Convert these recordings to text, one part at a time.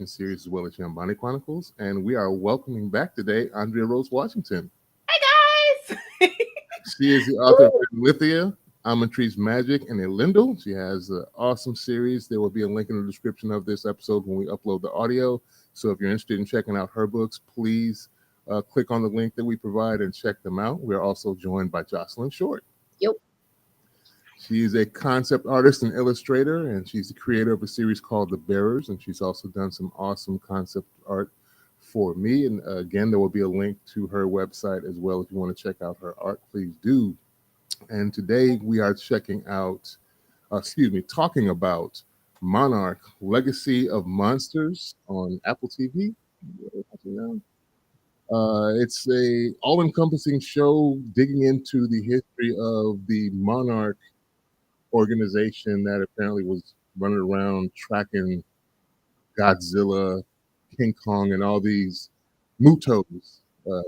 series as well as Yambani Chronicles, and we are welcoming back today Andrea Rose Washington. Hi guys. She is the author of Lithia, Almond Tree's Magic, and Elendil. She has an awesome series. There will be a link in the description of this episode when we upload the audio. So if you're interested in checking out her books, please click on the link that we provide and check them out. We're also joined by Jocelyn Short. Yep. She is a concept artist and illustrator, and she's the creator of a series called The Bearers, and she's also done some awesome concept art for me. And again, there will be a link to her website as well. If you want to check out her art, please do. And today we are talking about Monarch, Legacy of Monsters on Apple TV. It's a all-encompassing show digging into the history of the Monarch organization that apparently was running around tracking Godzilla, King Kong, and all these mutos,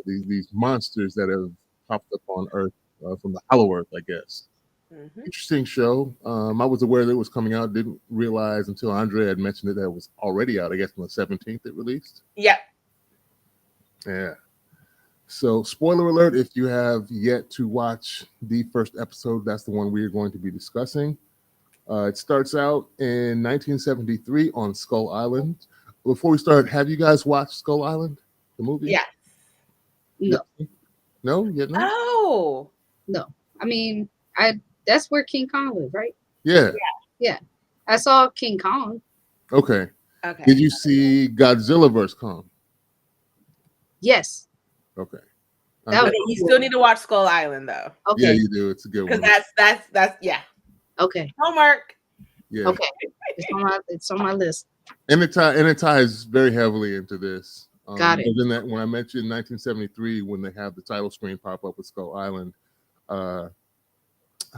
these monsters that have popped up on Earth from the Hollow Earth, I guess. Mm-hmm. Interesting show. I was aware that it was coming out. Didn't realize until Andrea had mentioned it that it was already out. I guess on the 17th it released. Yep. Yeah. So, spoiler alert, if you have yet to watch the first episode, that's the one we are going to be discussing. It starts out in 1973 on Skull Island. Before we start, have you guys watched Skull Island, the movie? Yes. No, No? Yet no? Oh. no. I mean, that's where King Kong lives, right? Yeah. I saw King Kong. Okay. Okay. Did you see Godzilla vs. Kong? Yes. Okay. That was You still need to watch Skull Island though. okay. Yeah, you do. It's a good Because one. that's yeah. Okay. Homework. Yeah. Okay. It's on my list. And it ties very heavily into this. Got it. But then when I mentioned 1973, when they have the title screen pop up with Skull Island, I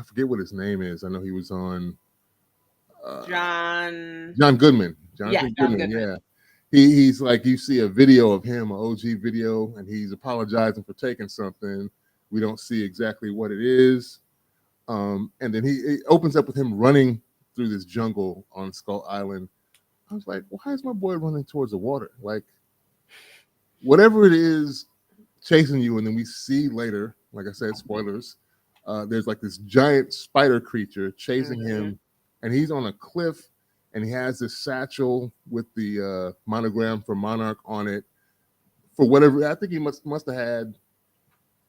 forget what his name is. I know he was on John Goodman. John Goodman. Goodman. Yeah. He's like, you see a video of him, an OG video, and he's apologizing for taking something. We don't see exactly what it is. And then it opens up with him running through this jungle on Skull Island. I was like, why is my boy running towards the water? Like, whatever it is chasing you. And then we see later, like I said, spoilers, there's like this giant spider creature chasing him, and he's on a cliff, and he has this satchel with the monogram for Monarch on it. For whatever, I think he must have had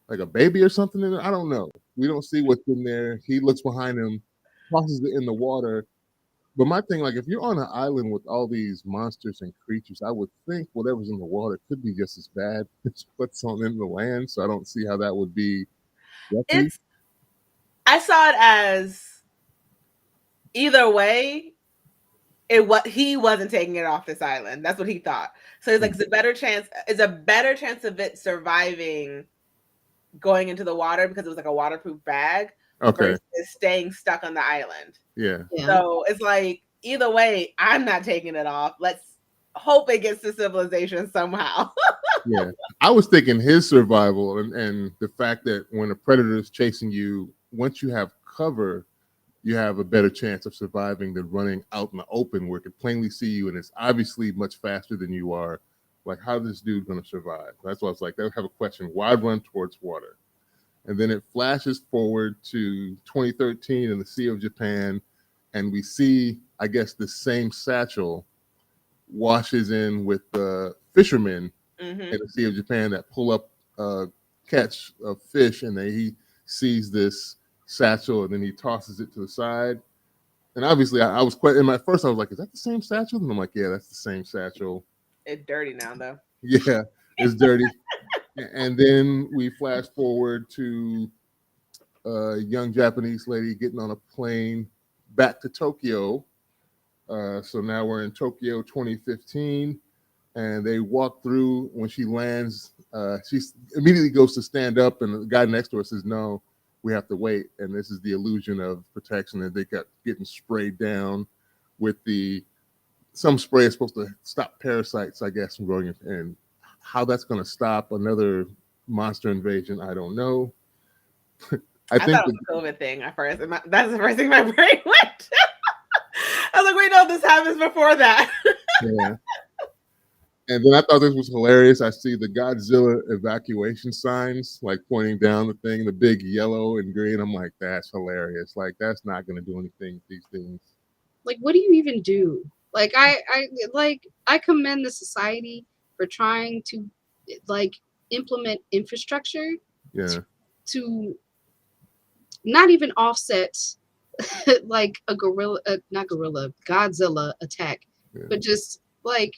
like a baby or something in it. I don't know. We don't see what's in there. He looks behind him, tosses it in the water. But my thing, like, if you're on an island with all these monsters and creatures, I would think whatever's in the water could be just as bad as what's on in the land. So I don't see how that would be. I saw it as either way. He wasn't taking it off this island. That's what he thought. So it's like it's a better chance of it surviving going into the water because it was like a waterproof bag versus staying stuck on the island. Yeah. So it's like either way, I'm not taking it off. Let's hope it gets to civilization somehow. Yeah. I was thinking his survival and the fact that when a predator is chasing you, once you have cover, you have a better chance of surviving than running out in the open where it can plainly see you and it's obviously much faster than you are. Like, how is this dude going to survive? That's why I was like, I have a question. Why run towards water? And then it flashes forward to 2013 in the Sea of Japan, and we see, I guess, the same satchel washes in with the fishermen in the Sea of Japan that pull up catch a fish, and he sees this satchel, and then he tosses it to the side. And obviously, I was quite in my first. I was like, "Is that the same satchel?" And I'm like, "Yeah, that's the same satchel." It's dirty now, though. Yeah, it's dirty. And then we flash forward to a young Japanese lady getting on a plane back to Tokyo. So now we're in Tokyo 2015, and they walk through. When she lands, she immediately goes to stand up, and the guy next to her says, "No, we have to wait." And this is the illusion of protection that they got getting sprayed down with some spray is supposed to stop parasites, I guess, from growing. And how that's going to stop another monster invasion, I don't know. I thought it was a COVID thing at first. That's the first thing my brain went to. I was like, wait, no, this happens before that. Yeah. And then I thought this was hilarious. I see the Godzilla evacuation signs, like pointing down the thing, the big yellow and green. I'm like, that's hilarious. Like, that's not going to do anything with these things. Like, what do you even do? Like, I commend the society for trying to like implement infrastructure Yeah. to not even offset like a not gorilla, Godzilla attack, Yeah. but just like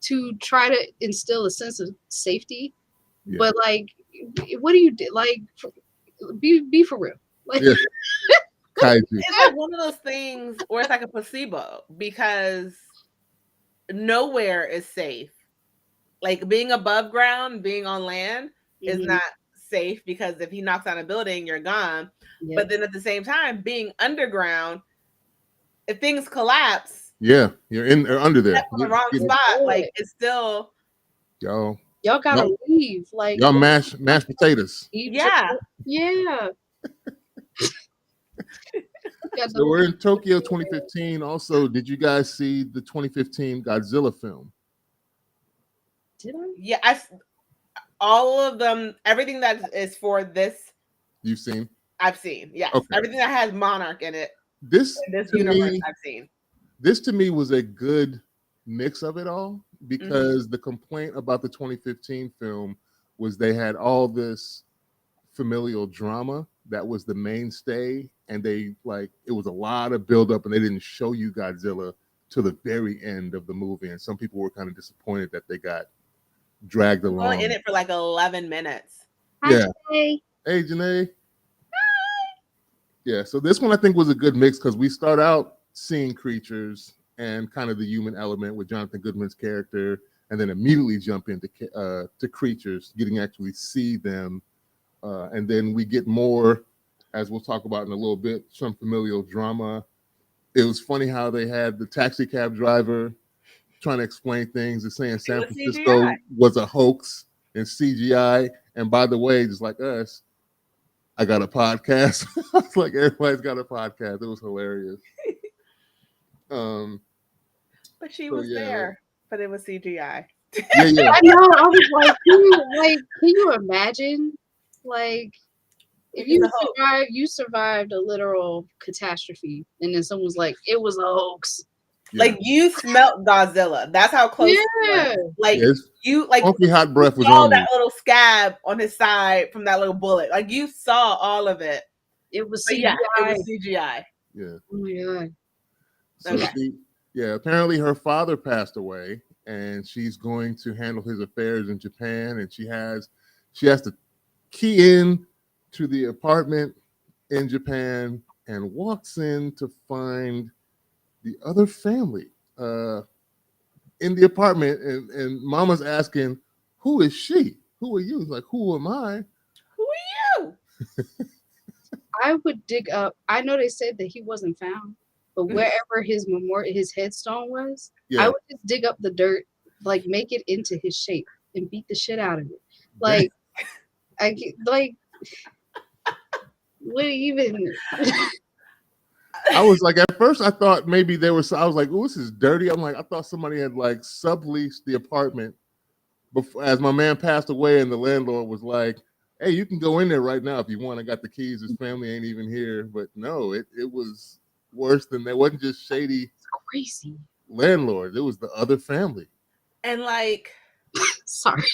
to try to instill a sense of safety. Yeah. But like, what do you do? Like, be for real. Like, Yeah. Kaiju. It's like one of those things where it's like a placebo because nowhere is safe. Like being above ground, being on land is Mhm. not safe because if he knocks down a building, you're gone. Yep. But then at the same time, being underground, if things collapse, Yeah, you're in or under there. step on the wrong Get- spot, like it's still y'all Gotta Y'all- leave. Like, y'all mashed potatoes. yeah. Yeah. So we're in Tokyo 2015. Also, did you guys see the 2015 Godzilla film? Did I? Yeah, all of them, everything that is for this, You've seen I've seen. Yes, Okay. everything that has Monarch in it, this. in this To universe, me, I've seen. this to me was a good mix of it all because the complaint about the 2015 film was they had all this familial drama that was the mainstay, and they like it was a lot of buildup, and they didn't show you Godzilla to the very end of the movie, and some people were kind of disappointed that they got dragged Well, along. in it for like 11 minutes. Yeah. Hey. Hey, Janae. Yeah, so this one I think was a good mix because we start out seeing creatures and kind of the human element with Jonathan Goodman's character, and then immediately jump into to creatures, getting to actually see them, and then we get more, as we'll talk about in a little bit, some familial drama. It was funny how they had the taxi cab driver trying to explain things and saying San was Francisco CGI. was a hoax and CGI. And by the way, just like us, I got a podcast. It's like everybody's got a podcast. It was hilarious. But she So, was yeah. there, but it was CGI. Yeah. I know. I was like, can you imagine? Like, if It's a hoax. you survived a literal catastrophe, and then someone's like, it was a hoax. Yeah. Like you smelt Godzilla. That's how close. Yeah. Like Yes. you, like Funky hot breath was saw on that you. little scab on his side from that little bullet. Like you saw all of it. It was But CGI. yeah, it was CGI. Yeah. Oh my god. So Okay. apparently her father passed away, and she's going to handle his affairs in Japan, and she has to key in to the apartment in Japan and walks in to find the other family in the apartment, and Mama's asking, "Who is she? Who are you?" He's like, "Who am I?" Who are you? I would dig up. I know they said that he wasn't found, but wherever his headstone was, Yeah. I would just dig up the dirt, like make it into his shape and beat the shit out of it. Like, what even? I was like, at first I thought maybe there was. I was like, "Oh, this is dirty." I'm like, I thought somebody had like subleased the apartment before, as my man passed away, and the landlord was like, "Hey, you can go in there right now if you want. I got the keys. His family ain't even here." But no, it was worse than that. It wasn't just shady It's crazy. landlord. It was the other family. And like, Sorry.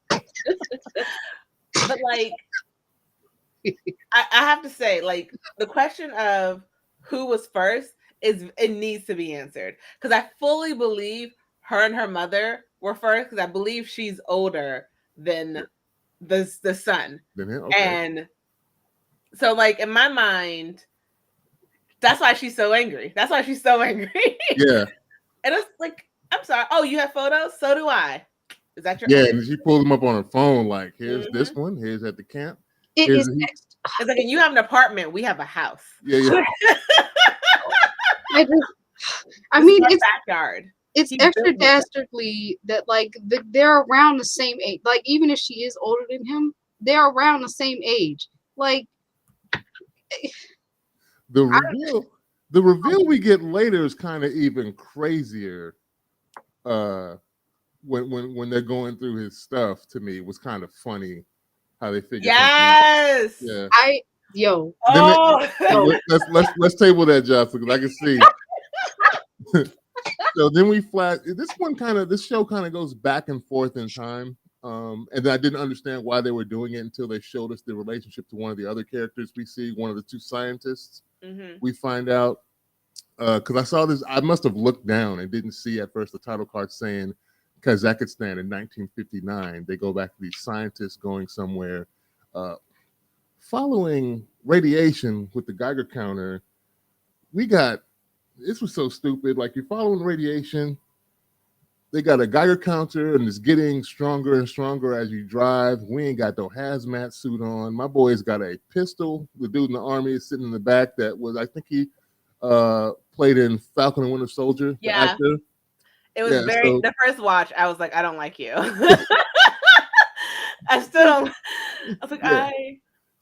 but like, I have to say, like, the question of who was first it needs to be answered because I fully believe her and her mother were first because I believe she's older than the son. Okay. And so, like, in my mind, that's why she's so angry. That's why she's so angry. Yeah. And it's like, I'm sorry. Oh, you have photos? So do I. Is that your? Yeah, and she pulled them up on her phone. Like, here's this Mm-hmm. one. Here's at the camp. It Here's is. It's like you have an apartment. We have a house. Yeah. I mean, it's backyard. It's He extra built it. dastardly that like they're around the same age. Like even if she is older than him, they're around the same age. Like The reveal we get later is kind of even crazier. when they're going through his stuff, to me was kind of funny how they figured something out. Yes. Yeah. Yo. Then Oh. let's table that, Jocelyn, because I can see. So then we flash. This show kind of goes back and forth in time. And I didn't understand why they were doing it until they showed us the relationship to one of the other characters we see, one of the two scientists. Mhm. We find out because I saw this. I must have looked down and didn't see at first the title card saying Kazakhstan in 1959. They go back to these scientists going somewhere, following radiation with the Geiger counter. We got this was so stupid. Like you're following radiation. They got a Geiger counter and it's getting stronger and stronger as you drive. We ain't got no hazmat suit on. My boy's got a pistol. The dude in the army is sitting in the back. That was, I think he played in Falcon and Winter Soldier. The Yeah. actor. It was Yeah, so the first watch, I was like, I don't like you. I still don't. I was like, yeah.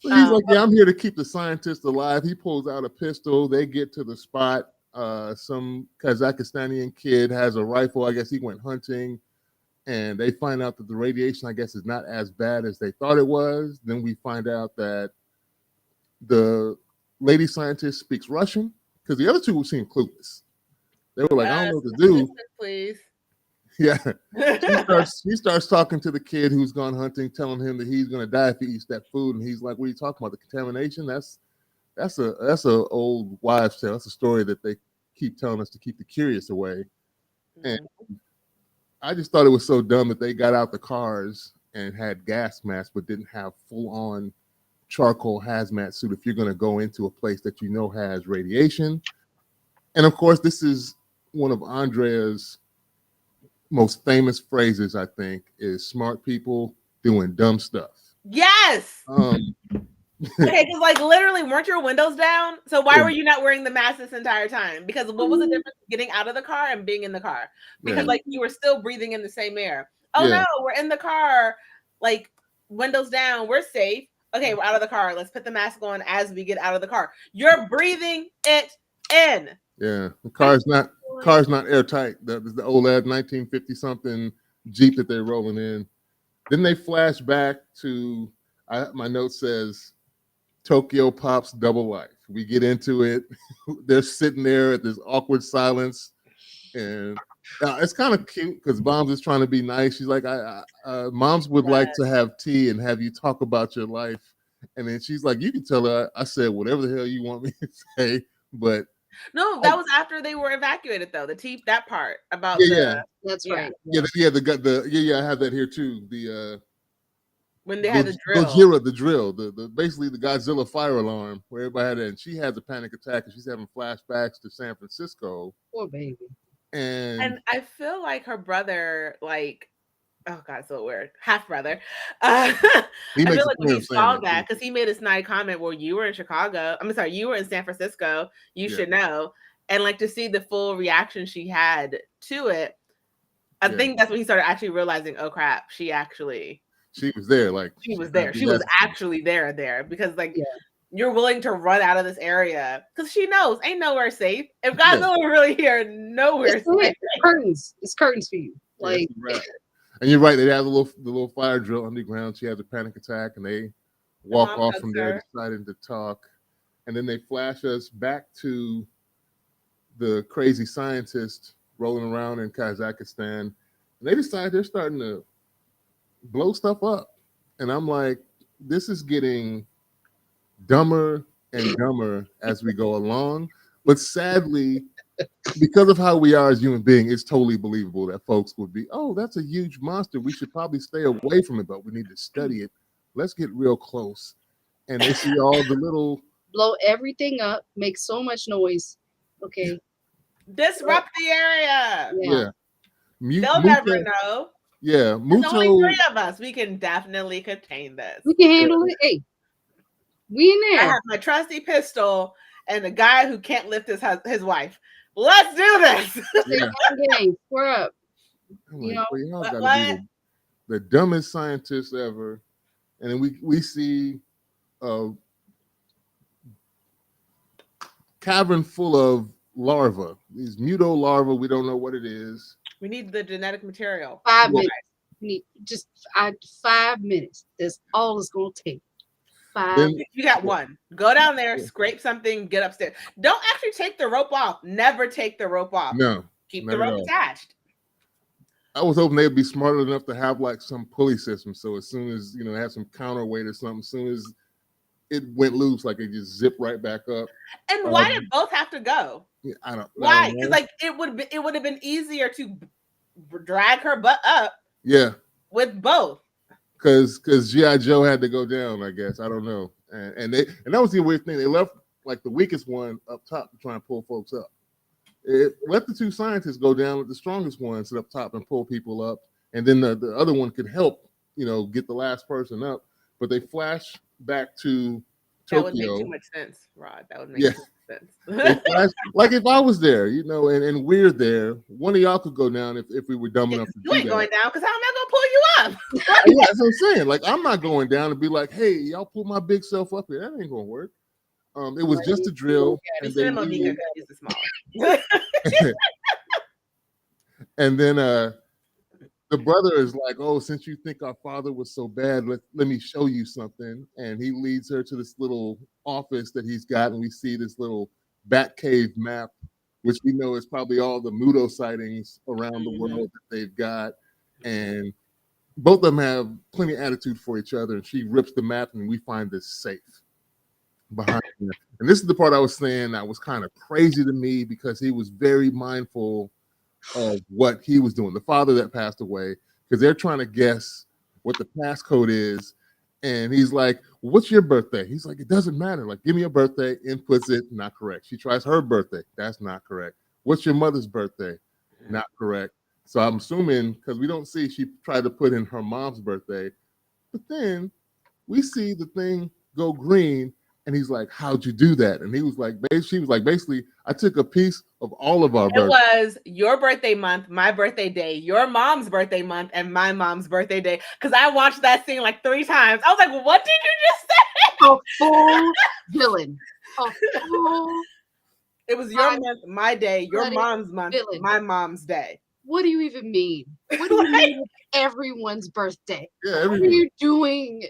So he's like, yeah, I'm here to keep the scientist alive. He pulls out a pistol. They get to the spot. Some Kazakhstani kid has a rifle. I guess he went hunting. And they find out that the radiation, I guess, is not as bad as they thought it was. Then we find out that the lady scientist speaks Russian because the other two seem clueless. They were like, I don't know what to do. Please. Yeah. She starts talking to the kid who's gone hunting, telling him that he's going to die if he eats that food. And he's like, what are you talking about? The contamination? That's a old wives' tale. That's a story that they keep telling us to keep the curious away. And I just thought it was so dumb that they got out the cars and had gas masks, but didn't have full-on charcoal hazmat suit if you're going to go into a place that you know has radiation. And of course, this is one of Andrea's most famous phrases, I think, is smart people doing dumb stuff. Yes. Okay, because like literally, weren't your windows down? So why were you not wearing the mask this entire time? Because what was the difference getting out of the car and being in the car? Because like you were still breathing in the same air. Oh no, we're in the car, like windows down, we're safe. Okay, we're out of the car. Let's put the mask on as we get out of the car. You're breathing it in. Yeah, the car's not airtight. The old 1950 something Jeep that they're rolling in. Then they flash back to my note says Tokyo Pop's Double Life. We get into it. They're sitting there at this awkward silence, and it's kind of cute because Moms is trying to be nice. She's like, Moms would like to have tea and have you talk about your life. And then she's like, you can tell her I said whatever the hell you want me to say, but no, that was after they were evacuated though. That part about that's right. I have that here too. When they had the drill. The basically the Godzilla fire alarm where everybody had it, and she has a panic attack and she's having flashbacks to San Francisco. Poor baby. And I feel like her brother, like, oh god, so weird, half brother. I feel like when he saw that, because he made a snide comment, well, you were in Chicago. I'm sorry, you were in San Francisco. You should know. And like to see the full reaction she had to it, I think that's when he started actually realizing, oh crap, she was there. Like she was there. She was actually there because like you're willing to run out of this area because she knows ain't nowhere safe. If Godzilla really here, nowhere safe. It's curtains for you. Like, and you're right. They have the little fire drill underground. She has a panic attack, and they walk off from there, deciding to talk. And then they flash us back to the crazy scientist rolling around in Kazakhstan, and they decide they're starting to blow stuff up. And I'm like, this is getting dumber and dumber as we go along. But sadly, because of how we are as human beings, it's totally believable that folks would be, oh, that's a huge monster. We should probably stay away from it, but we need to study it. Let's get real close. And they see all the little... blow everything up, make so much noise. Okay. Disrupt the area. Yeah. They'll never know. Yeah. There's only 3 of us. We can definitely contain this. We can handle it. Hey, we in there. I have my trusty pistol and the guy who can't lift his wife. Let's do this. We're up. Like, y'all gotta be the dumbest scientists ever. And then we see a cavern full of larvae. These muto larvae, we don't know what it is. We need the genetic material. 5 Yeah. minutes. We need just 5 minutes. That's all it's gonna take. 5 Then You got one. Go down there, Yeah. scrape something, get upstairs. Don't actually take the rope off. Never take the rope off. no, Keep not the at rope all. attached. I was hoping they'd be smart enough to have like some pulley system, so as soon as it had some counterweight or something, as soon as it went loose, like it just zipped right back up. And why did both have to go? I don't Why? Because know. like it would have been easier to drag her butt up Yeah, with both. because GI Joe had to go down. I guess I don't know, and that was the weird thing. They left like the weakest one up top to try and pull folks up. It let the two scientists go down with the strongest one sit up top and pull people up, and then the other one could help, get the last person up. But they flash back to That would make Tokyo. too much sense, Rod. That would make Yeah. too much They sense. flash, like if I was there, and we're there, one of y'all could go down if we were dumb enough to You do ain't that. going down because how am I gonna pull you up? Yeah, that's what I'm saying. Like I'm not going down and be like, "Hey, y'all pull my big self up here." That ain't gonna work. It was just a drill, Yeah, and they then sent we Monica because she's the smallest. and then the brother is like, "Oh, since you think our father was so bad, let me show you something." And he leads her to this little office that he's got, and we see this little bat cave map, which we know is probably all the Mudo sightings around the world that they've got. And both of them have plenty of attitude for each other. And she rips the map, and we find this safe behind her. And this is the part I was saying that was kind of crazy to me because he was very mindful of what he was doing, the father that passed away, because they're trying to guess what the passcode is. And he's like, "What's your birthday?" He's like, "It doesn't matter. Like, give me a birthday," inputs it, not correct. She tries her birthday. That's not correct. "What's your mother's birthday?" Not correct. So I'm assuming, because we don't see, she tried to put in her mom's birthday. But then we see the thing go green, and he's like, "How'd you do that?" And he was like, she was like, basically, "I took a piece of all of our It birthdays." was your birthday month, my birthday day, your mom's birthday month, and my mom's birthday day. Because I watched that scene like 3 times. I was like, "What did you just say?" A full villain. A full. It was your month, my day, your mom's month, villain. my mom's day. What do you even mean? What do you mean with everyone's birthday? Yeah, What are you doing?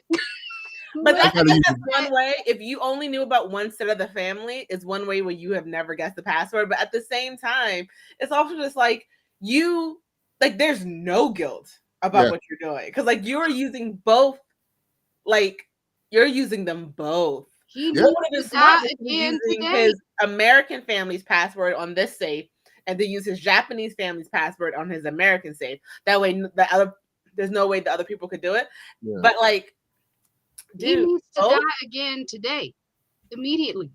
But that's gotta use one way. If you only knew about one set of the family, is one way where you have never guessed the password. But at the same time, it's also just like there's no guilt about what you're doing because like you're using both, like you're using them both. He Yeah. needs to die again today. His American family's password on this safe, and then use his Japanese family's password on his American safe. That way, there's no way the other people could do it. Yeah. But like. He Dude, needs to die again today, immediately.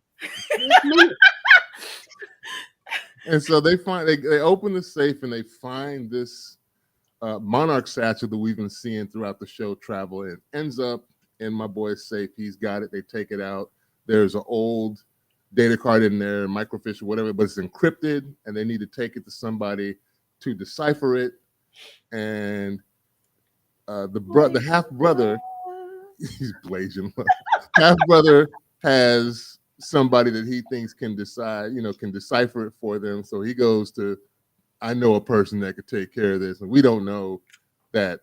And so they open the safe and they find this Monarch statue that we've been seeing throughout the show travel. It ends up in my boy's safe. He's got it. They take it out. There's an old data card in there, microfiche or whatever, but it's encrypted, and they need to take it to somebody to decipher it. And the half brother. He's blazing. Half brother has somebody that he thinks can decipher it for them. So he goes to, "I know a person that could take care of this." And we don't know that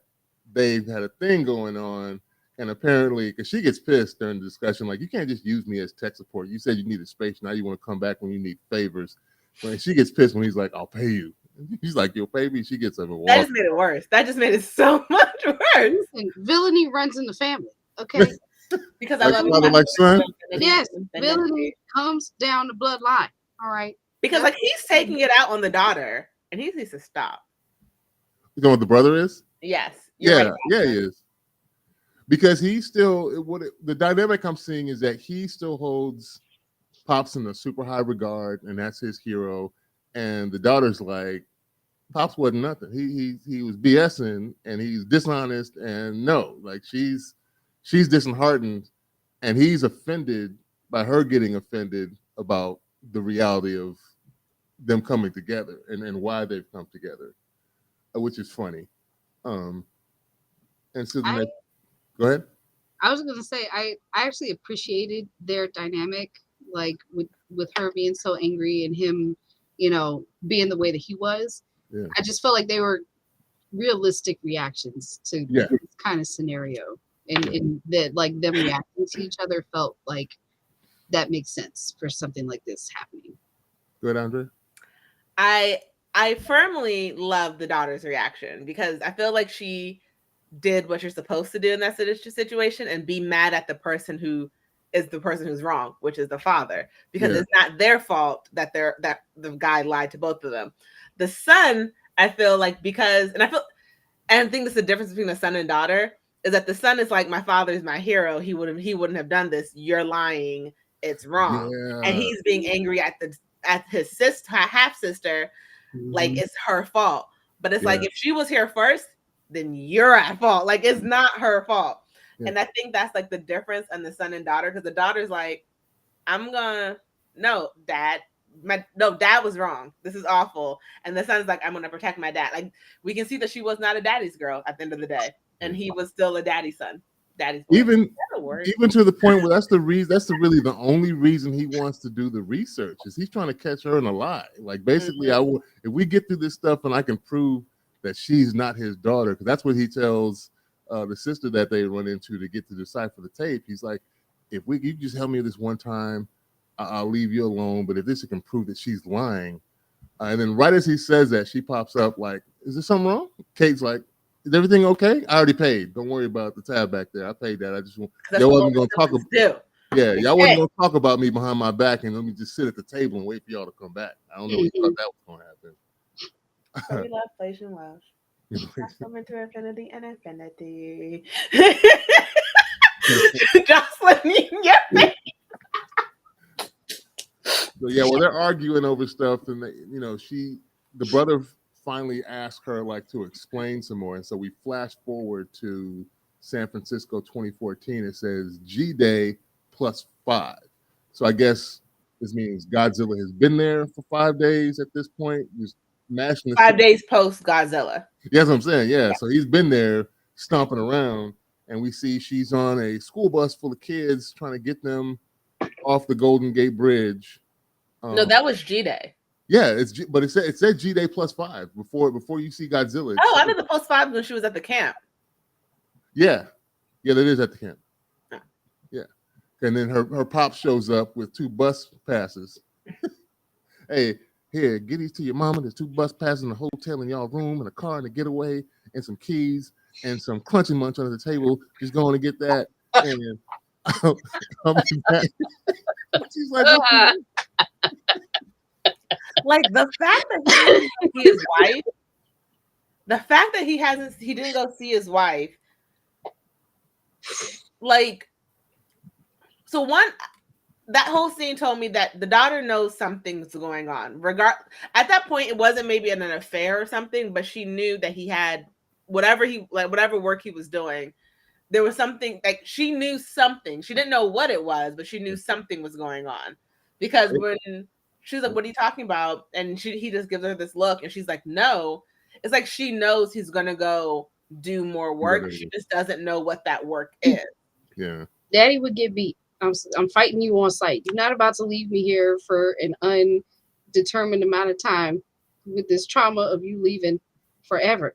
they've had a thing going on. And apparently, because she gets pissed during the discussion, like, "You can't just use me as tech support. You said you needed space. Now you want to come back when you need favors." When she gets pissed when he's like, "I'll pay you." He's like, "You'll pay me." She gets up and walks. That just made it worse. That just made it so much worse. Listen, villainy runs in the family. Okay. Because like I love father, like son. Yes, villainy comes down the bloodline. All right. Because like he's taking it out on the daughter, and he needs to stop. You know what the brother is? Yes. Yeah, he is. Because he still, the dynamic I'm seeing is that he still holds Pops in a super high regard, and that's his hero. And the daughter's like, "Pops wasn't nothing. He was BSing, and he's dishonest, and no, like she's disheartened, and he's offended by her getting offended about the reality of them coming together and why they've come together, which is funny. And so go ahead. I was gonna say I actually appreciated their dynamic, like with her being so angry and him, being the way that he was. Yeah. I just felt like they were realistic reactions to Yeah. this kind of scenario, and that like them reacting to each other felt like that makes sense for something like this happening. Go ahead, Andrea. I firmly love the daughter's reaction because I feel like she did what you're supposed to do in that situation and be mad at the person who is the person who's wrong, which is the father, because it's not their fault that the guy lied to both of them. The son, I feel like, because and I think that's the difference between a son and daughter is that the son is like, my father is my hero. He wouldn't have done this. You're lying. It's wrong. Yeah. And he's being angry at his sister, half sister, like it's her fault. But it's like if she was here first, then you're at fault. Like it's not her fault. Yeah. And I think that's like the difference in the son and daughter, because the daughter's like, no, dad. Dad was wrong. This is awful. And the son's like, I'm gonna protect my dad. Like we can see that she was not a daddy's girl at the end of the day, and he was still a daddy's son, daddy's boy. Even to the point where that's the reason. That's really the only reason he wants to do the research is he's trying to catch her in a lie. Like basically, if we get through this stuff and I can prove that she's not his daughter, because that's what he tells the sister that they run into to get to decipher the tape. He's like, if you just help me this one time, I'll leave you alone. But if this can prove that she's lying, and then right as he says that, she pops up like, is there something wrong? Kate's like, is everything okay? I already paid. Don't worry about the tab back there. I paid that. I just y'all wasn't gonna talk about. Yeah, y'all wasn't gonna talk about me behind my back and let me just sit at the table and wait for y'all to come back. I don't know what you thought that was gonna happen. So we love Place and Love. Come into infinity and infinity. Jocelyn, your face. So yeah, well, they're arguing over stuff, and the brother finally asked her like to explain some more, and so we flash forward to San Francisco 2014. It says G-Day +5. So I guess this means Godzilla has been there for 5 days at this point, just mashing the 5 days post Godzilla. Yeah, that's what I'm saying. Yeah, so he's been there stomping around, and we see she's on a school bus full of kids trying to get them off the Golden Gate Bridge. No, that was G-Day. Yeah, but it said G-Day +5 before you see Godzilla. Oh, I did the +5 when she was at the camp. Yeah, that is at the camp. Oh. Yeah, and then her pop shows up with 2 bus passes. Hey, here, get these to your mama. There's 2 bus passes in the hotel in y'all room, and a car and a getaway, and some keys and some crunchy munch under the table. Just going to get that, and I'll be back. She's like, like the fact that he didn't see his wife, the fact that he didn't go see his wife, like, so that whole scene told me that the daughter knows something's going on. At that point, it wasn't maybe an affair or something, but she knew that he had whatever work he was doing. There was something, like she knew something. She didn't know what it was, but she knew something was going on, because when she's like, "What are you talking about?" and he just gives her this look, and she's like, "No." It's like she knows he's gonna go do more work. She just doesn't know what that work is. Yeah. Daddy would get beat. I'm fighting you on sight. You're not about to leave me here for an undetermined amount of time with this trauma of you leaving forever.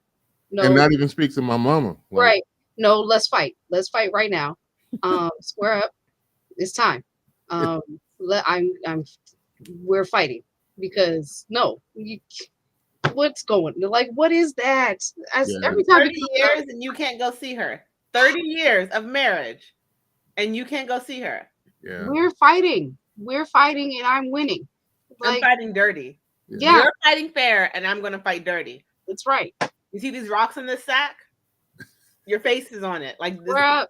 No, and not even speak to my mama. Like, right. No, let's fight. Let's fight right now. Square up. It's time. We're fighting because what's going? Like, what is that? Every time 30 years and you can't go see her. 30 years of marriage and you can't go see her. Yeah. We're fighting, and I'm winning. I'm fighting dirty. Yeah. You're fighting fair and I'm gonna fight dirty. That's right. You see these rocks in this sack? Your face is on it. Like this.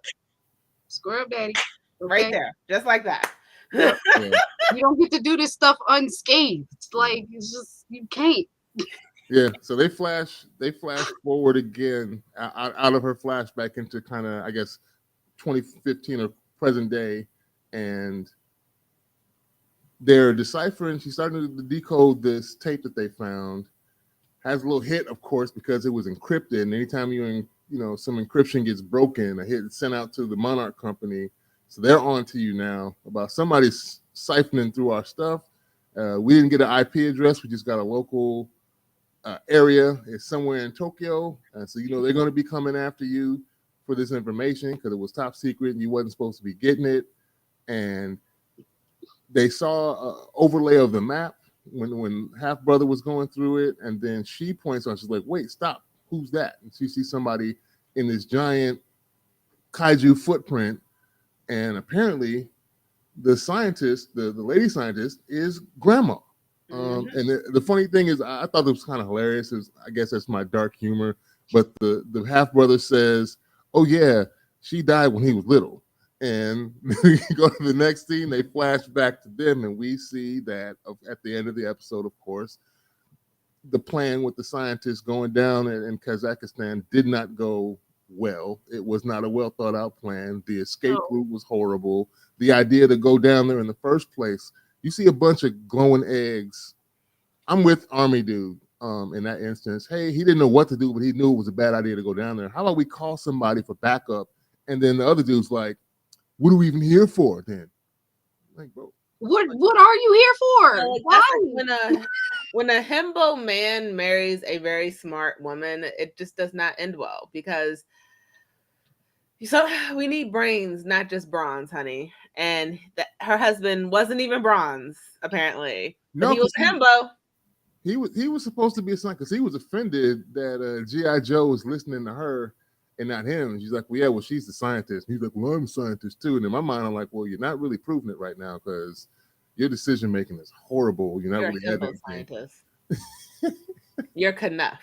Square up, daddy. Okay? Right there. Just like that. Yeah. You don't get to do this stuff unscathed. Like, it's just, you can't. Yeah, so they flash forward again out of her flashback into kind of, I guess, 2015 or present day, and they're deciphering. She's starting to decode this tape that they found. Has a little hit, of course, because it was encrypted. And anytime some encryption gets broken, a hit is sent out to the Monarch company. So they're on to you now about somebody's siphoning through our stuff. We didn't get an IP address. We just got a local area is somewhere in Tokyo, and so they're going to be coming after you for this information because it was top secret and you wasn't supposed to be getting it. And they saw an overlay of the map when half brother was going through it, and then she points on. She's like, "Wait, stop! Who's that?" And she sees somebody in this giant kaiju footprint, and apparently the scientist, the lady scientist, is grandma. And the funny thing is, I thought it was kind of hilarious. I guess that's my dark humor. But the half brother says, "Oh yeah, she died when he was little." And you go to the next scene, they flash back to them, and we see that at the end of the episode, of course, the plan with the scientists going down in Kazakhstan did not go well. It was not a well thought out plan. The escape route was horrible. The idea to go down there in the first place, you see a bunch of glowing eggs. I'm with Army Dude in that instance. Hey, he didn't know what to do, but he knew it was a bad idea to go down there. How about we call somebody for backup? And then the other dude's like, "What are we even here for then?" Like, bro, what are you here for? Why? When a himbo man marries a very smart woman, it just does not end well because we need brains, not just bronze, honey. And her husband wasn't even bronze, apparently. But no, he was a himbo. He was supposed to be a son because he was offended that G.I. Joe was listening to her and not him. And she's like, "Well, yeah, well, she's the scientist." And he's like, "Well, I'm a scientist too." And in my mind, I'm like, "Well, you're not really proving it right now because your decision making is horrible. You're not really a himbo scientist. You're Knuff.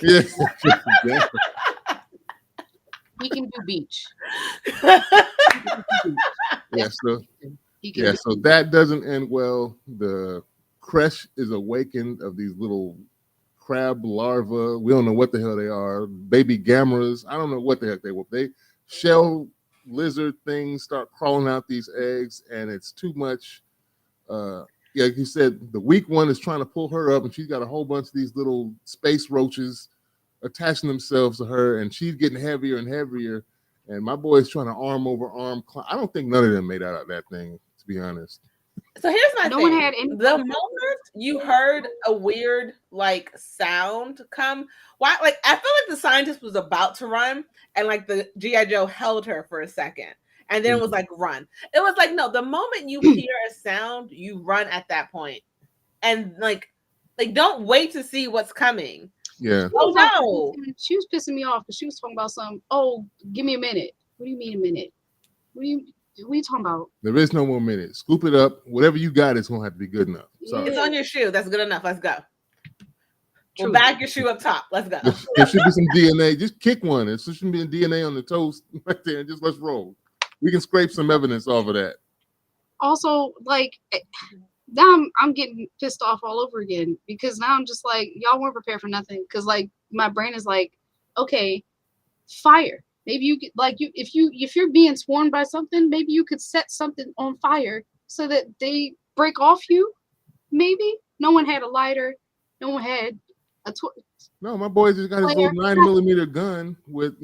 Yeah. He can do beach. So that doesn't end well. The creche is awakened of these little crab larvae. We don't know what the hell they are. Baby gammas. I don't know what the heck they were. They shell lizard things start crawling out these eggs, and it's too much. Like you said, the weak one is trying to pull her up, and she's got a whole bunch of these little space roaches attaching themselves to her, and she's getting heavier and heavier. And my boy's trying to arm over arm. I don't think none of them made out of that thing, to be honest. So here's my thing. One had the moment you heard a weird sound come, why? I feel like the scientist was about to run, and the G.I. Joe held her for a second, and then it was run. It was no. The moment you hear a sound, you run at that point, and don't wait to see what's coming. Yeah. Oh no. She was pissing me off because she was talking about something. Oh, give me a minute. What do you mean a minute? What are you talking about? There is no more minute. Scoop it up. Whatever you got is gonna have to be good enough. Sorry. It's on your shoe. That's good enough. Let's go. We'll bag your shoe up top. Let's go. There should be some DNA. Just kick one. There shouldn't be DNA on the toast right there. Just let's roll. We can scrape some evidence off of that. Also, now I'm getting pissed off all over again because now I'm just y'all weren't prepared for nothing. Because my brain is okay, fire. Maybe you could if you're being swarmed by something, maybe you could set something on fire so that they break off you. Maybe no one had a lighter, no one had a No, my boy just got his little 9mm gun with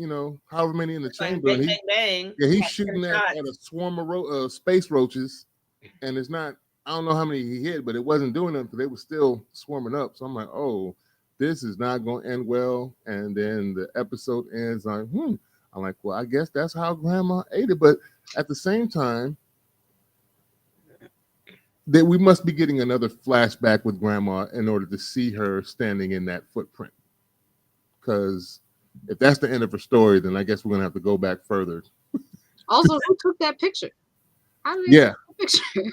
however many in the chamber. Bang, bang, bang. Yeah, he's shooting at a swarm of space roaches, and it's not. I don't know how many he hit, but it wasn't doing them because they were still swarming up. So I'm like, oh, this is not going to end well. And then the episode ends like, I'm like, well, I guess that's how grandma ate it. But at the same time, that we must be getting another flashback with grandma in order to see her standing in that footprint. Because if that's the end of her story, then I guess we're going to have to go back further. Also, who took that picture? How did they take the picture?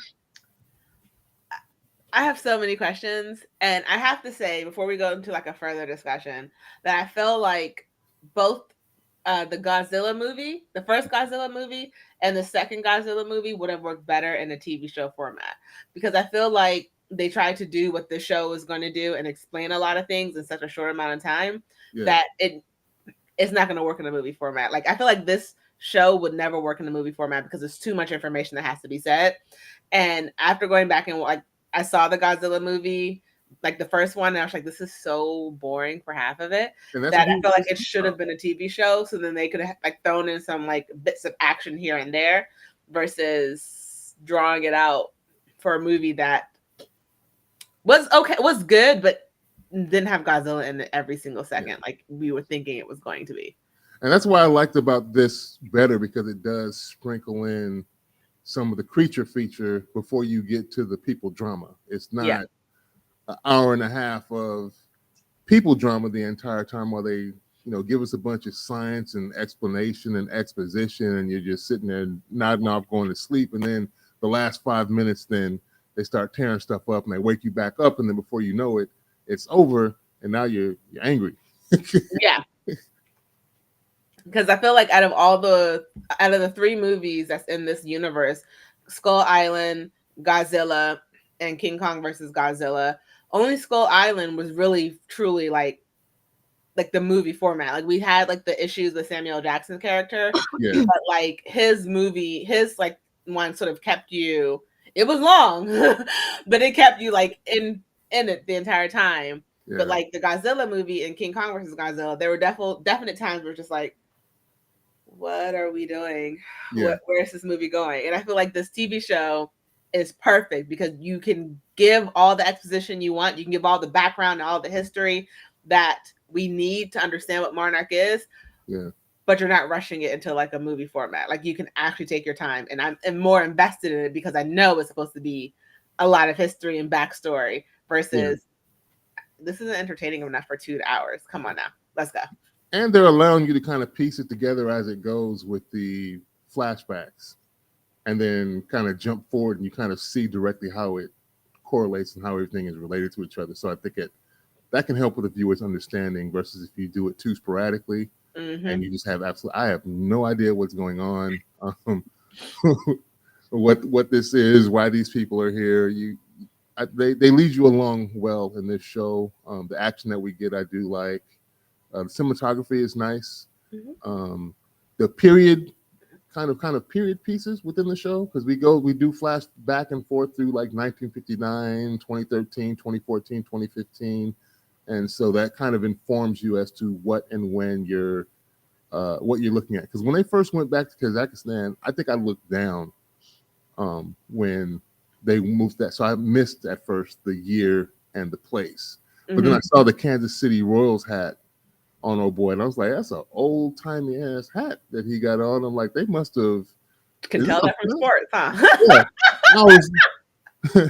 I have so many questions, and I have to say before we go into a further discussion that I feel like both the Godzilla movie, the first Godzilla movie, and the second Godzilla movie would have worked better in a TV show format because I feel like they tried to do what the show is going to do and explain a lot of things in such a short amount of time that it's not going to work in a movie format. I feel like this show would never work in the movie format because there's too much information that has to be said. And after going back and I saw the Godzilla movie, the first one, and I was like, this is so boring for half of it that I feel like it should have been a TV show. So then they could have thrown in some bits of action here and there versus drawing it out for a movie that was okay, was good, but didn't have Godzilla in it every single second like we were thinking it was going to be. And that's why I liked about this better, because it does sprinkle in some of the creature feature before you get to the people drama. It's not an hour and a half of people drama the entire time while they, give us a bunch of science and explanation and exposition, and you're just sitting there nodding off, going to sleep. And then the last 5 minutes, then they start tearing stuff up and they wake you back up, and then before you know it, it's over, and now you're angry. Yeah. Because I feel like out of the 3 movies that's in this universe, Skull Island, Godzilla, and King Kong versus Godzilla, only Skull Island was really truly like the movie format. Like we had like the issues with Samuel Jackson's character, but like his like one sort of kept you. It was long, but it kept you like in it the entire time. Yeah. But like the Godzilla movie and King Kong versus Godzilla, there were definite times where it's just like, what are we doing? Yeah. Where's this movie going? And I feel like this TV show is perfect because you can give all the exposition you want. You can give all the background and all the history that we need to understand what Monarch is. Yeah. But you're not rushing it into like a movie format. Like you can actually take your time, and I'm more invested in it because I know it's supposed to be a lot of history and backstory versus this isn't entertaining enough for 2 hours. Come on now. Let's go. And they're allowing you to kind of piece it together as it goes with the flashbacks, and then kind of jump forward and you kind of see directly how it correlates and how everything is related to each other. So I think that can help with the viewer's understanding versus if you do it too sporadically and you just have I have no idea what's going on, what this is, why these people are here. They lead you along well in this show. The action that we get, I do like. The cinematography is nice. The period kind of period pieces within the show, because we do flash back and forth through like 1959, 2013, 2014, 2015, and so that kind of informs you as to what and when you're what you're looking at. Because when they first went back to Kazakhstan, I think I looked down when they moved that, so I missed at first the year and the place, but then I saw the Kansas City Royals hat on old boy, and I was like, that's an old timey ass hat that he got on. I'm like, they must have can tell that from sports, huh? Yeah.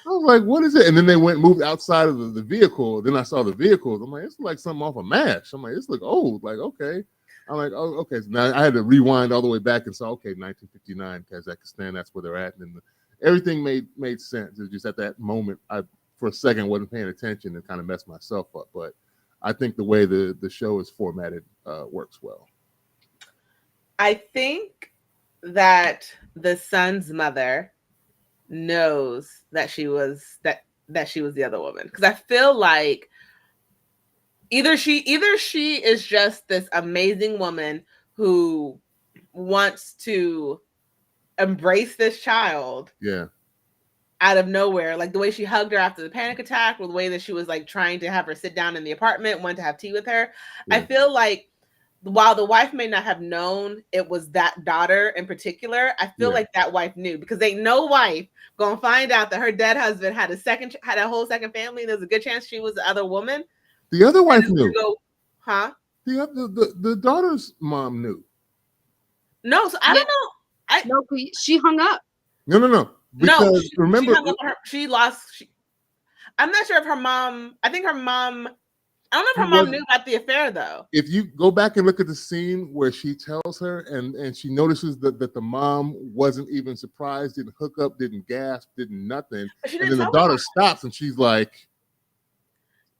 I was like, what is it? And then they moved outside of the vehicle. Then I saw the vehicles. I'm like, it's like something off a MASH. I'm like, this look old. Like, okay. I'm like, oh, okay. So now I had to rewind all the way back and saw, okay, 1959, Kazakhstan, that's where they're at. And everything made sense. It's just at that moment, I for a second wasn't paying attention and kind of messed myself up. But I think the way the show is formatted works well. I think that the son's mother knows that she was that she was the other woman, because I feel like either she is just this amazing woman who wants to embrace this child. Yeah. Out of nowhere, like the way she hugged her after the panic attack, or the way that she was like trying to have her sit down in the apartment, wanted to have tea with her. Yeah. I feel like while the wife may not have known it was that daughter in particular, I feel like that wife knew, because ain't no wife gonna find out that her dead husband had a whole second family. There's a good chance she was the other woman. The other wife knew. Huh? The daughter's mom knew. No, so I don't know. No, she hung up. No. Because remember, she lost. I'm not sure if her mom. I think her mom. I don't know if her mom knew about the affair though. If you go back and look at the scene where she tells her, and she notices that the mom wasn't even surprised, didn't hook up, didn't gasp, didn't nothing, and then the daughter stops and she's like.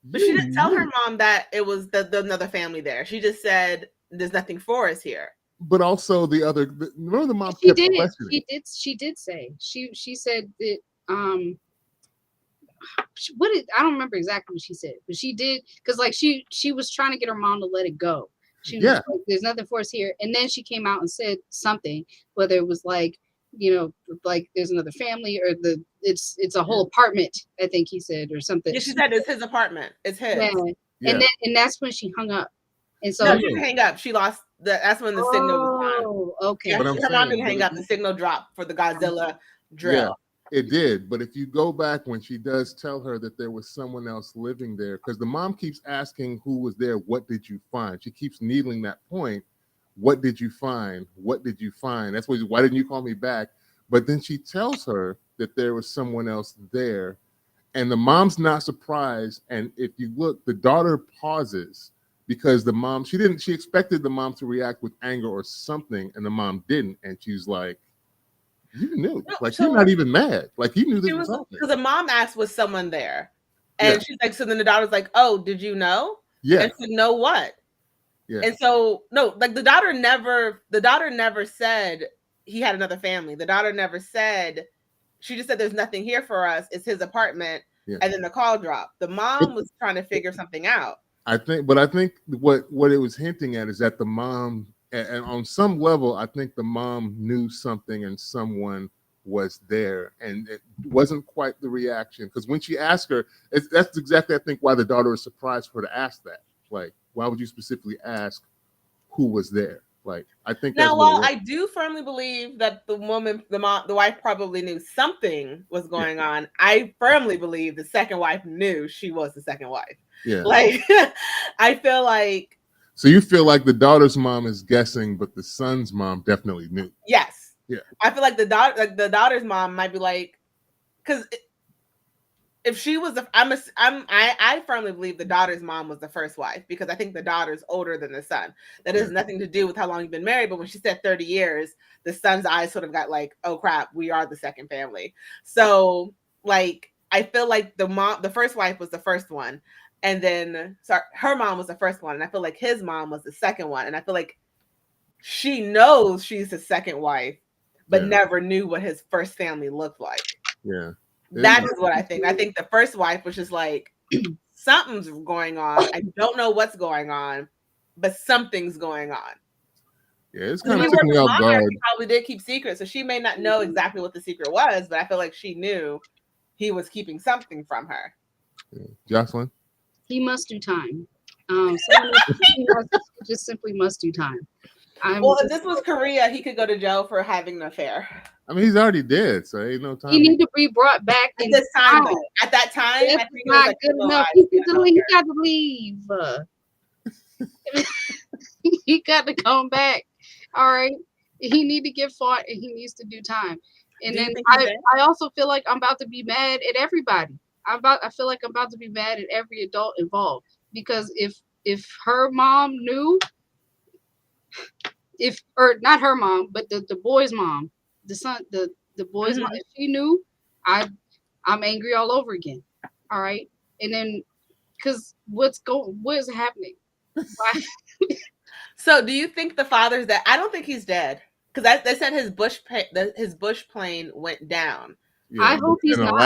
But she didn't tell her mom that it was the another family there. She just said, "There's nothing for us here." But also remember the mom. She did say she said that I don't remember exactly what she said, but she did, because like she was trying to get her mom to let it go. She was like, there's nothing for us here, and then she came out and said something, whether it was like, like there's another family, or it's a whole apartment, I think he said, or something. Yeah, she said it's his apartment. It's his. Yeah. And that's when she hung up. And so no, she didn't hang up. She lost that's when the signal was gone. Oh, okay. Yeah, her mom didn't hang up. The signal dropped for the Godzilla drill. It did, but if you go back when she does tell her that there was someone else living there, because the mom keeps asking who was there, what did you find? She keeps needling that point. What did you find? What did you find? That's why didn't you call me back? But then she tells her that there was someone else there, and the mom's not surprised. And if you look, the daughter pauses because the mom, she expected the mom to react with anger or something, and the mom didn't. And she's like, you knew, No, like, so you're not even mad, like, you knew this she was was happening. because the mom asked, "Was someone there?" Yeah. And she's like, so then the daughter's like, "Oh, did you know?" Yeah. And said, "Know what?" Yeah. And so no, like the daughter never said he had another family. The daughter never said. She just said, "There's nothing here for us. It's his apartment." Yeah. And then the call dropped. The mom was trying to figure something out. I think what it was hinting at is that the mom, and on some level, I think the mom knew something and someone was there, and it wasn't quite the reaction, because when she asked her, that's exactly, I think, why the daughter was surprised for her to ask that. Like, why would you specifically ask who was there? Like, I think that's Now, what it while was. I do firmly believe that the woman, the mom, the wife probably knew something was going on, I firmly believe the second wife knew she was the second wife. Yeah. Like, I feel like. So you feel like the daughter's mom is guessing, but the son's mom definitely knew. Yes. Yeah. I feel like the daughter's mom might be like, because if she was, I firmly believe the daughter's mom was the first wife, because I think the daughter's older than the son. That has nothing to do with how long you've been married. But when she said 30 years, the son's eyes sort of got like, oh crap, we are the second family. So like, I feel like the first wife was the first one. And then, sorry, her mom was the first one. And I feel like his mom was the second one. And I feel like she knows she's his second wife, but never knew what his first family looked like. Yeah. That is what I think. I think the first wife was just like, something's going on. I don't know what's going on, but something's going on. Yeah, it's kind of took me off guard. She probably did keep secrets, so she may not know exactly what the secret was, but I feel like she knew he was keeping something from her. Yeah. Jocelyn? He must do time. Just simply must do time. Well, if this was Korea, he could go to jail for having an affair. I mean, he's already dead, so ain't no time. He need to be brought back at this time. Though. At that time, that's I think not it was good enough. He got to leave. He got to come back. All right. He need to get fought, and he needs to do time. And then I also feel like I'm about to be mad at everybody. I feel like I'm about to be mad at every adult involved, because if her mom knew, or not her mom, but the boy's mom, the son, the boy's mom, if she knew, I'm angry all over again. All right. And then, because what is happening? So do you think the father's dead? I don't think he's dead, because they said his bush plane went down. Yeah, I hope he's not.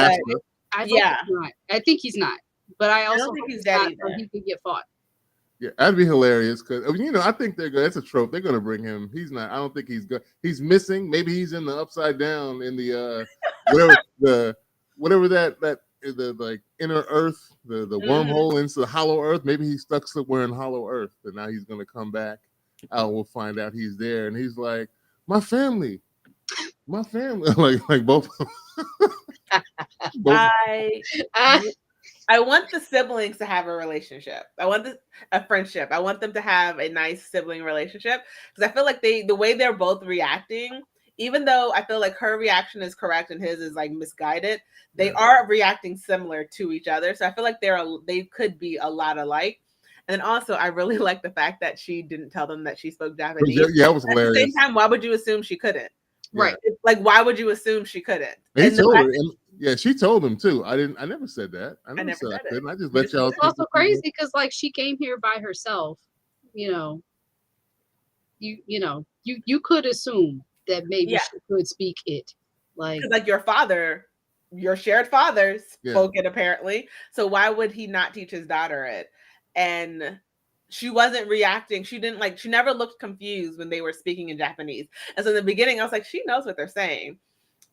I hope he's not. I think he's not, but I also don't think he's dead either. Or he could get fought. Yeah, that'd be hilarious, because I think they're good. That's a trope. They're gonna bring him. He's not. I don't think he's good. He's missing. Maybe he's in the upside down in the whatever that the like inner Earth, the wormhole into the hollow Earth. Maybe he's stuck somewhere in hollow Earth, and now he's gonna come back. We'll find out he's there, and he's like, my family, like both. I want the siblings to have a relationship. I want a friendship. I want them to have a nice sibling relationship, because I feel like the way they're both reacting, even though I feel like her reaction is correct and his is like misguided, they are reacting similar to each other. So I feel like they could be a lot alike. And also, I really like the fact that she didn't tell them that she spoke Japanese. Yeah, it was hilarious. At the same time, why would you assume she couldn't? Right. Like, why would you assume she couldn't? He told her. Yeah, she told him too. I never said that. I never said I couldn't. I just let y'all. It's also crazy because like she came here by herself. You could assume that maybe she could speak it. Like your shared father spoke it apparently. So why would he not teach his daughter it? And she wasn't reacting. She never looked confused when they were speaking in Japanese. And so in the beginning, I was like, she knows what they're saying.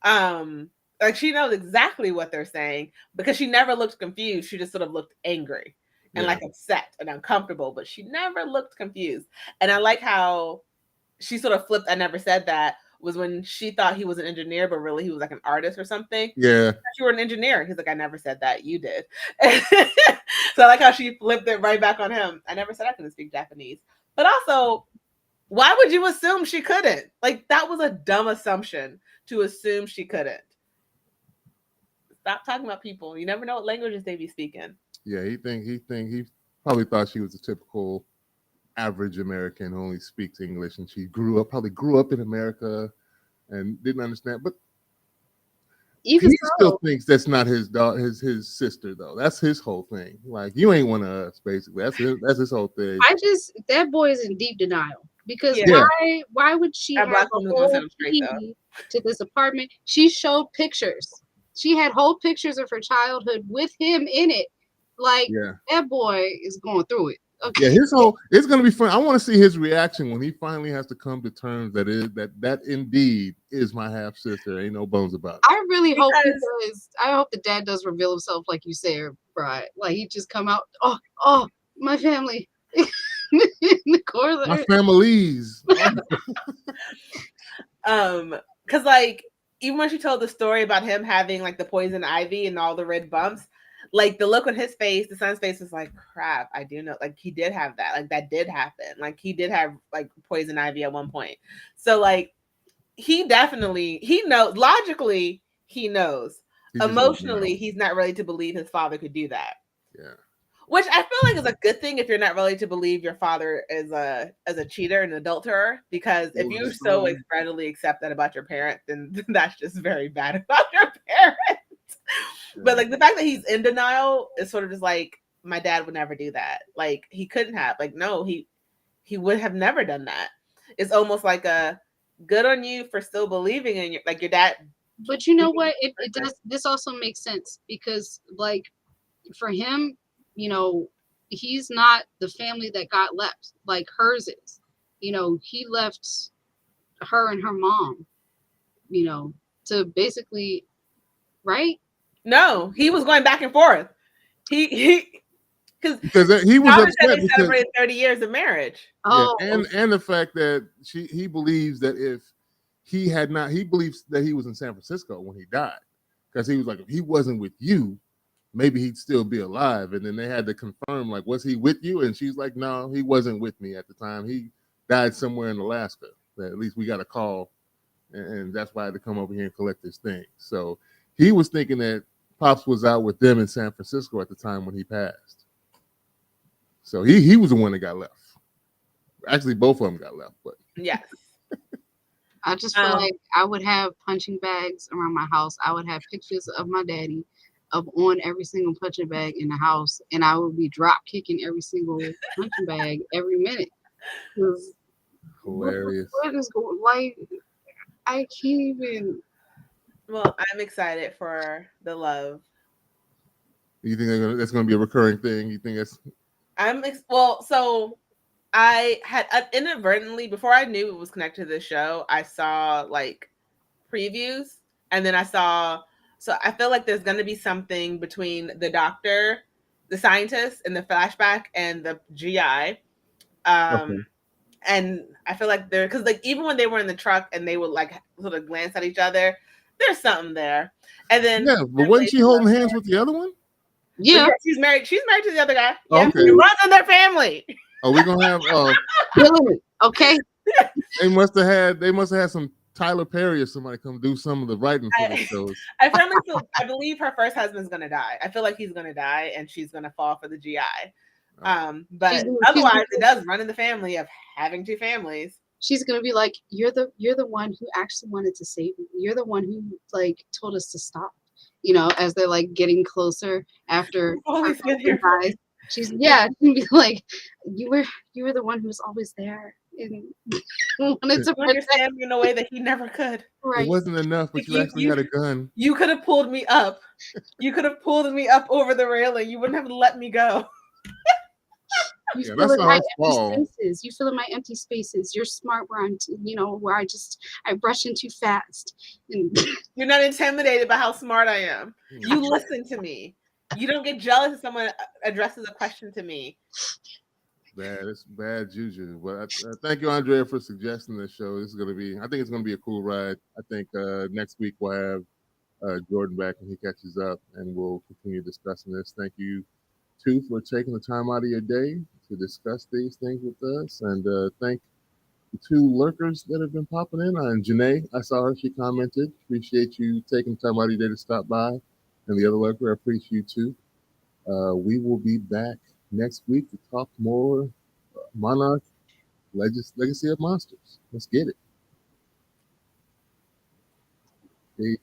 Like she knows exactly what they're saying, because she never looked confused. She just sort of looked angry and like upset and uncomfortable, but she never looked confused. And I like how she sort of flipped. I never said that. was when she thought he was an engineer, but really he was like an artist or something. Yeah. You were an engineer. He's like, I never said that. You did. So I like how she flipped it right back on him. I never said I couldn't speak Japanese. But also, why would you assume she couldn't? Like, that was a dumb assumption to assume she couldn't. Stop talking about people. You never know what languages they be speaking. Yeah, he probably thought she was a typical average American who only speaks English, and she probably grew up in America and didn't understand. But Even he so, still thinks that's not his daughter, his sister though. That's his whole thing. Like, you ain't one of us, basically. That's his whole thing. that boy is in deep denial because Yeah. why would she That have black a woman's gonna set whole him straight, though. key to this apartment? She showed pictures. She had whole pictures of her childhood with him in it. Like, Yeah. that boy is going through it. Okay. Yeah, it's gonna be fun. I want to see his reaction when he finally has to come to terms that indeed is my half sister. Ain't no bones about it. I really hope he Because- does. I hope the dad does reveal himself, like you said, Brian. Like, he just come out. Oh, my family in the corner. My families. Because like even when she told the story about him having like the poison ivy and all the red bumps, like the look on his face, the son's face was like, crap, I do know, like he did have that, like that did happen, like he did have like poison ivy at one point. So like he knows, logically he knows, emotionally he's not ready to believe his father could do that. Yeah. Which I feel like is a good thing if you're not ready to believe your father is a cheater and an adulterer, because if you so readily accept that about your parent, then that's just very bad about your parent. Yeah. But like the fact that he's in denial is sort of just like, my dad would never do that. Like he couldn't have. Like no, he would have never done that. It's almost like a good on you for still believing in your dad. But you know what? It does. This also makes sense because like for him, you know, he's not the family that got left like hers is. You know, he left her and her mom, you know, to basically, right? No, he was going back and forth. Because he was upset because celebrated 30 years of marriage. Oh, yeah, and the fact that he believes that if he believes that he was in San Francisco when he died, because he was like, if he wasn't with you, maybe he'd still be alive. And then they had to confirm, like, was he with you? And she's like, no, he wasn't with me at the time. He died somewhere in Alaska. At least we got a call, and that's why I had to come over here and collect his thing. So he was thinking that Pops was out with them in San Francisco at the time when he passed. So he was the one that got left. Actually, both of them got left, but yes. I just feel like I would have punching bags around my house. I would have pictures of my daddy on every single punching bag in the house, and I would be drop kicking every single punching bag every minute. Hilarious. What is going? Like, I can't even. Well, I'm excited for the love. You think that's going to be a recurring thing? You think that's? So I had inadvertently, before I knew it was connected to the show, I saw like previews, and then I saw. So I feel like there's going to be something between the doctor, the scientist in the flashback, and the GI. Okay. And I feel like because like even when they were in the truck and they would like sort of glance at each other, there's something there. And then but wasn't she holding hands with the other one? Yeah, she's married. She's married to the other guy. Yeah, okay. It runs in their family. Oh, we're gonna have okay. They must have had some Tyler Perry or somebody come do some of the writing for the shows. I believe her first husband's gonna die. I feel like he's gonna die and she's gonna fall for the GI. But otherwise it does run in the family of having two families. She's gonna be like, you're the one who actually wanted to save me. You're the one who like told us to stop. You know, as they're like getting closer after her husband dies. She's be like, you were the one who was always there and wanted to understand me in a way that he never could. Right. It wasn't enough, but you actually had a gun. You could have pulled me up. You could have pulled me up over the railing. You wouldn't have let me go. You fill in my empty spaces. You fill in my empty spaces. You're smart where I'm, where I brush in too fast. And you're not intimidated by how smart I am. You listen to me. You don't get jealous if someone addresses a question to me. Bad. It's bad juju. But thank you, Andrea, for suggesting this show. This is going to be. I think it's going to be a cool ride. I think next week we'll have Jordan back when he catches up, and we'll continue discussing this. Thank you, too, for taking the time out of your day to discuss these things with us, and thank the two lurkers that have been popping in. And Janae, I saw her. She commented. Appreciate you taking the time out of your day to stop by. And the other lurker, I appreciate you too. We will be back next week to talk more Monarch Legacy of Monsters. Let's get it. Peace.